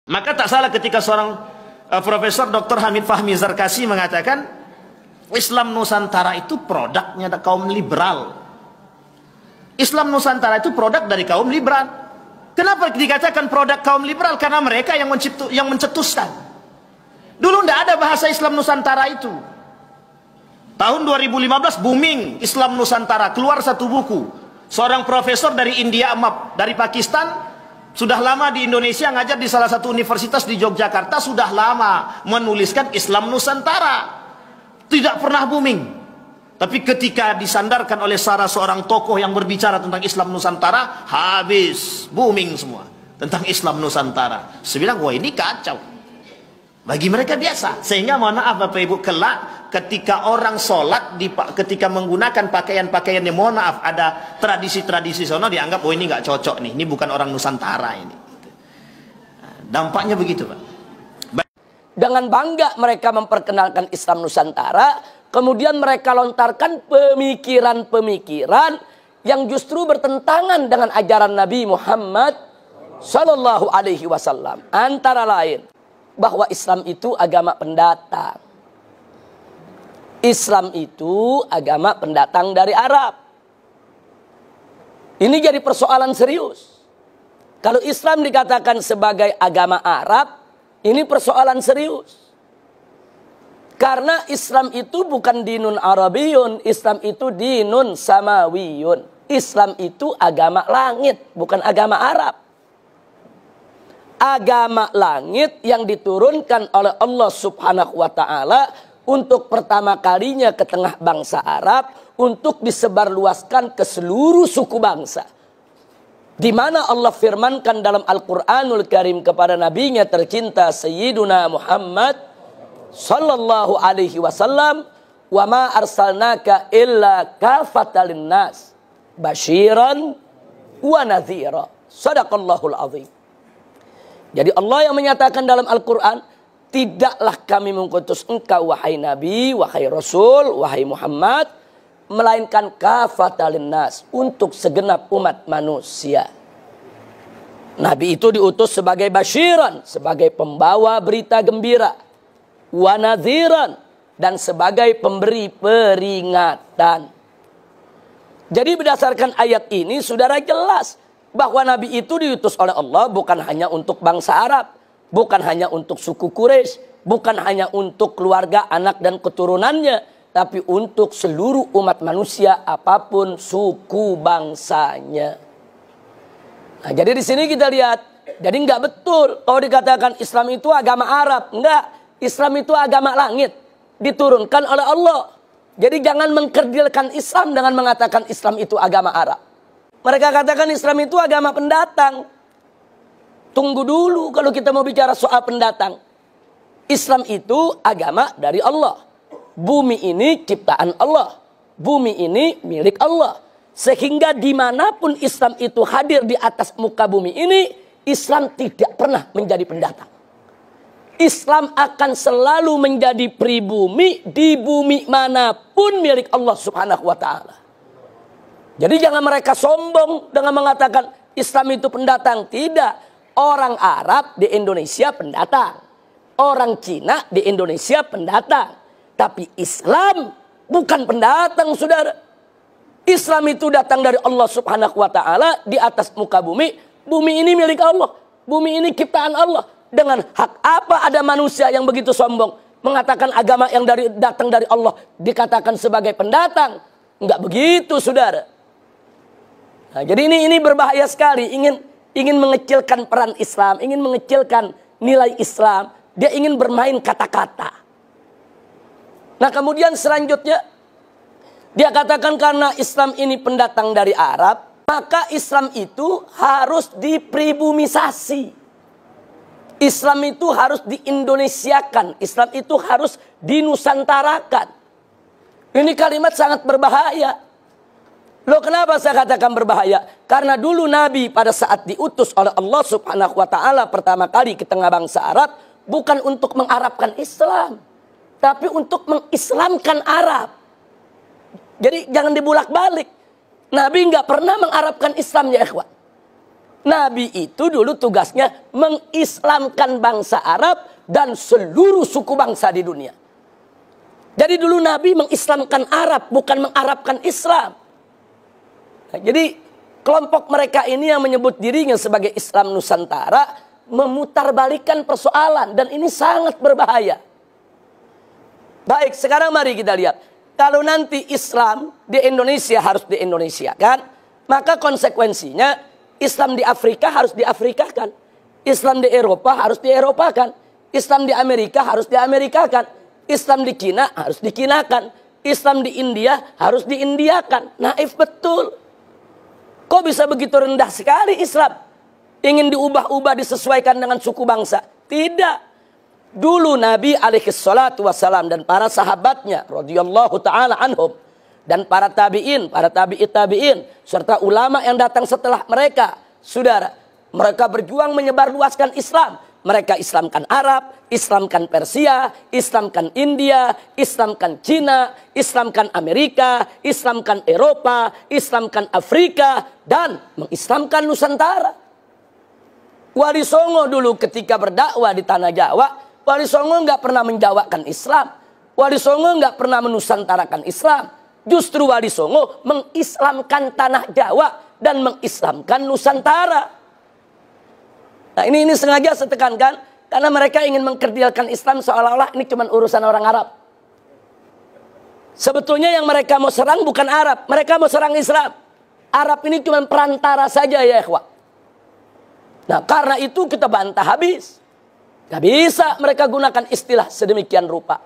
Maka tak salah ketika seorang Profesor Dr. Hamid Fahmi Zarkasi mengatakan Islam Nusantara itu produknya kaum liberal. Islam Nusantara itu produk dari kaum liberal. Kenapa dikatakan produk kaum liberal? Karena mereka yang mencetuskan. Dulu tidak ada bahasa Islam Nusantara itu. Tahun 2015 booming Islam Nusantara, keluar satu buku. Seorang profesor dari India Map, dari Pakistan, sudah lama di Indonesia, ngajar di salah satu universitas di Yogyakarta, sudah lama menuliskan Islam Nusantara. Tidak pernah booming. Tapi ketika disandarkan oleh salah seorang tokoh yang berbicara tentang Islam Nusantara, habis, booming semua tentang Islam Nusantara. Saya bilang, wah ini kacau. Bagi mereka biasa. Sehingga mohon maaf Bapak Ibu, kelak ketika orang sholat, ketika menggunakan pakaian-pakaian yang mohon maaf ada tradisi-tradisi sono, dianggap, oh ini nggak cocok nih, ini bukan orang Nusantara ini. Dampaknya begitu Pak. Dengan bangga mereka memperkenalkan Islam Nusantara, kemudian mereka lontarkan pemikiran-pemikiran yang justru bertentangan dengan ajaran Nabi Muhammad Sallallahu Alaihi Wasallam. Antara lain, bahwa Islam itu agama pendatang. Islam itu agama pendatang dari Arab. Ini jadi persoalan serius. Kalau Islam dikatakan sebagai agama Arab, ini persoalan serius. Karena Islam itu bukan dinun Arabiyun, Islam itu dinun Samawiyun. Islam itu agama langit, bukan agama Arab. Agama langit yang diturunkan oleh Allah Subhanahu wa Ta'ala untuk pertama kalinya ke tengah bangsa Arab, untuk disebarluaskan ke seluruh suku bangsa. Di mana Allah firmankan dalam Al-Quranul Karim kepada nabinya tercinta Sayyiduna Muhammad Sallallahu Alaihi Wasallam, wa ma arsalnaka illa kafatan linnas basyiran wa nadhira. Sadaqallahul azim. Jadi Allah yang menyatakan dalam Al-Quran, tidaklah kami mengutus engkau wahai Nabi, wahai Rasul, wahai Muhammad, melainkan kafatan linnas, untuk segenap umat manusia. Nabi itu diutus sebagai basyiran, sebagai pembawa berita gembira, wa nadhiran, dan sebagai pemberi peringatan. Jadi berdasarkan ayat ini saudara jelas bahwa Nabi itu diutus oleh Allah bukan hanya untuk bangsa Arab, bukan hanya untuk suku Quraisy, bukan hanya untuk keluarga, anak dan keturunannya, tapi untuk seluruh umat manusia apapun suku bangsanya. Nah, jadi di sini kita lihat, jadi nggak betul kalau dikatakan Islam itu agama Arab. Enggak, Islam itu agama langit, diturunkan oleh Allah. Jadi jangan mengkerdilkan Islam dengan mengatakan Islam itu agama Arab. Mereka katakan Islam itu agama pendatang. Tunggu dulu kalau kita mau bicara soal pendatang. Islam itu agama dari Allah. Bumi ini ciptaan Allah. Bumi ini milik Allah. Sehingga dimanapun Islam itu hadir di atas muka bumi ini, Islam tidak pernah menjadi pendatang. Islam akan selalu menjadi pribumi di bumi manapun milik Allah Subhanahu wa Ta'ala. Jadi jangan mereka sombong dengan mengatakan Islam itu pendatang. Tidak. Orang Arab di Indonesia pendatang. Orang Cina di Indonesia pendatang. Tapi Islam bukan pendatang, saudara. Islam itu datang dari Allah Subhanahu wa Ta'ala di atas muka bumi. Bumi ini milik Allah. Bumi ini ciptaan Allah. Dengan hak apa ada manusia yang begitu sombong mengatakan agama yang datang dari Allah dikatakan sebagai pendatang? Enggak begitu, saudara. Nah, jadi ini berbahaya sekali. Ingin mengecilkan peran Islam, ingin mengecilkan nilai Islam. Dia ingin bermain kata-kata. Nah, kemudian selanjutnya dia katakan karena Islam ini pendatang dari Arab, maka Islam itu harus dipribumisasi. Islam itu harus diindonesiakan. Islam itu harus dinusantarakan. Ini kalimat sangat berbahaya. Loh, kenapa saya katakan berbahaya? Karena dulu Nabi pada saat diutus oleh Allah Subhanahu wa Ta'ala pertama kali ke tengah bangsa Arab, bukan untuk mengarabkan Islam, tapi untuk mengislamkan Arab. Jadi jangan dibulak-balik. Nabi nggak pernah mengarabkan Islam, ya ikhwan. Nabi itu dulu tugasnya mengislamkan bangsa Arab dan seluruh suku bangsa di dunia. Jadi dulu Nabi mengislamkan Arab, bukan mengarabkan Islam. Nah, jadi kelompok mereka ini yang menyebut dirinya sebagai Islam Nusantara memutarbalikkan persoalan, dan ini sangat berbahaya. Baik, sekarang mari kita lihat. Kalau nanti Islam di Indonesia harus di Indonesiakan, maka konsekuensinya Islam di Afrika harus di Afrikakan. Islam di Eropa harus di Eropakan. Islam di Amerika harus di Amerikakan. Islam di Cina harus di Kinakan. Islam di India harus di Indiakan. Naif betul. Kok bisa begitu rendah sekali Islam? Ingin diubah-ubah disesuaikan dengan suku bangsa? Tidak. Dulu Nabi alaihi salatu wassalam dan para sahabatnya radhiyallahu taala anhum, dan para tabi'in, para tabi'in, serta ulama yang datang setelah mereka, saudara, mereka berjuang menyebarluaskan Islam. Mereka Islamkan Arab, Islamkan Persia, Islamkan India, Islamkan Cina, Islamkan Amerika, Islamkan Eropa, Islamkan Afrika, dan mengislamkan Nusantara. Wali Songo dulu ketika berdakwah di Tanah Jawa, Wali Songo nggak pernah menjawabkan Islam. Wali Songo nggak pernah menusantarakan Islam. Justru Wali Songo mengislamkan Tanah Jawa dan mengislamkan Nusantara. Nah, ini sengaja saya tekankan karena mereka ingin mengkerdilkan Islam seolah-olah ini cuma urusan orang Arab. Sebetulnya yang mereka mau serang bukan Arab, mereka mau serang Islam. Arab ini cuma perantara saja ya ikhwah. Nah, karena itu kita bantah habis. Gak bisa mereka gunakan istilah sedemikian rupa.